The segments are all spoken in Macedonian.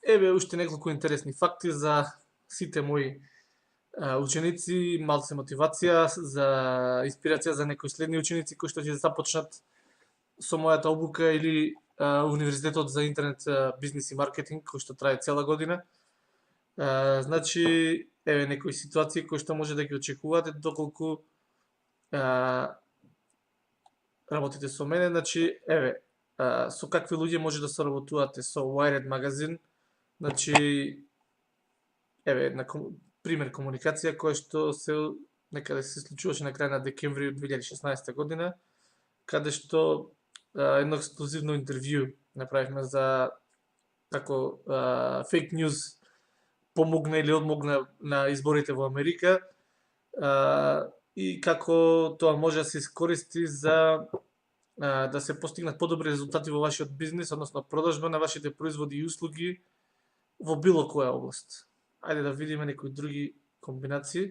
Еве уште неколку интересни факти за сите мои ученици, малце мотивација, за инспирација за некои следни ученици кои што ќе започнат со мојата обука или Универзитетот за интернет бизнис и маркетинг кој што трае цела година. Значи, еве некои ситуации кои што може да ги очекувате доколку работите со мене. Значи, еве, со какви луѓе може да соработувате со Wired магазин. Значи, еве една пример комуникација која што некаде се случуваше на крај на декември 2016 година, каде што едно ексклузивно интервју направивме за како фейк ньюз помогна или одмогна на изборите во Америка и како тоа може да се искористи за да се постигнат подобри резултати во вашиот бизнис, односно продажба на вашите производи и услуги во било која област. Ајде да видиме некои други комбинации.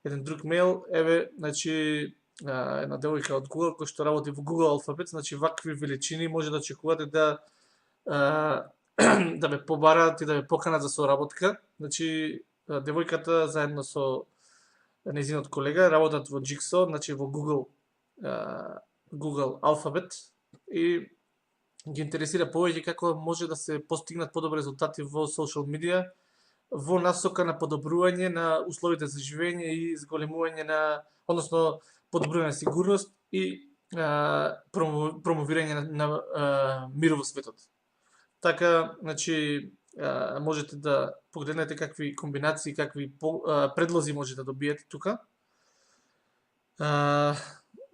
Еден друг мејл, еве, значи, една девојка од Google која што работи во Google Alphabet, значи вакви величини може да очекувате да да ме побараат и да ме поканат за соработка. Значи, девојката заедно со нејзиниот колега работат во Jigsaw, значи во Google Alphabet и ги интересира повеќе како може да се постигнат подобри резултати во social media, во насока на подобрување на условите за живење и зголемување на, односно подобрување на сигурност и промовирање на мир во светот. Така, значи, можете да погледнете какви комбинации, какви предлози може да добиете тука.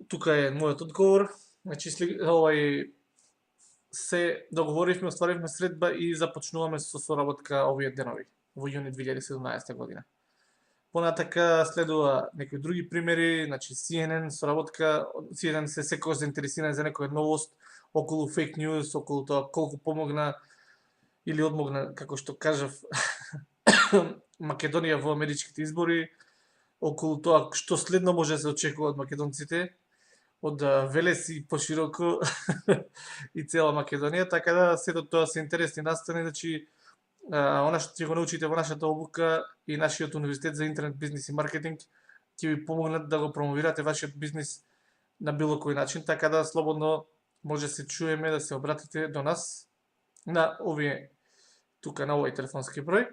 Тука е мојот одговор. Значи, се договоривме, остваривме средба и започнуваме со соработка овие денови, во јуни 2017 година. Понатака следува некои други примери, значи CNN соработка, CNN се секогаш заинтересирани за некоја новост околу фейк ньюз, околу тоа колку помогна или одмогна, како што кажав, Македонија во америчките избори, околу тоа што следно може да се очекува од македонците, од Велес и пошироко и цела Македонија, така да сето тоа се интересни настани, значи она што ќе го научите во нашата обука и нашиот Универзитет за интернет бизнис и маркетинг ќе ви помогнат да го промовирате вашиот бизнис на било кој начин, така да слободно може да се чуеме, да се обратите до нас на овие тука на овој телефонски број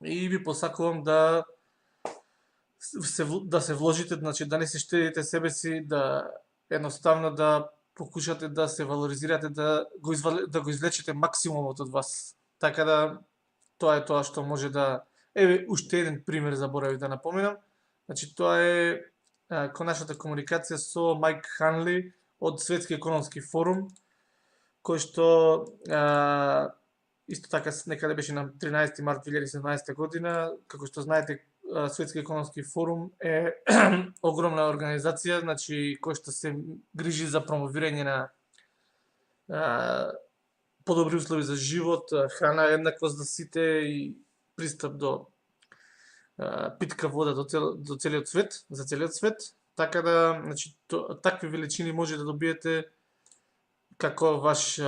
и ви посакувам да се вложите, значи да не се штедите себе си, да едноставно да покушате да се валоризирате, да го извлечете максимумот од вас. Така да тоа е тоа што може да... Еве уште еден пример заборавив да напоменам. Значи тоа е нашата комуникација со Майк Ханли од Светски економски форум, кој што исто така некаде беше на 13 март 2017 година. Како што знаете, Светски економски форум е огромна организација, значи кој што се грижи за промовирање на подобри услови за живот, храна еднаквост за сите и пристап до питка вода до целиот свет, за целиот свет. Така да, значи, такви величини може да добиете како ваш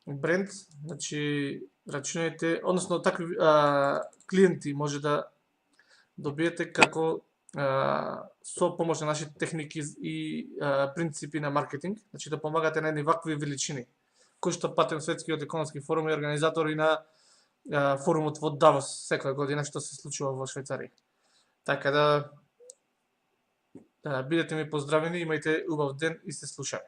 бренд, значи рачунајте, односно такви клиенти може да добиете како со помош на нашите техники и принципи на маркетинг, значи да помагате на едни вакви величини, кој што патем Светскиот економски форум и организатори на форумот во Давос секоја година што се случува во Швајцарија. Така да бидете ми поздравени, имајте убав ден и се слушаме.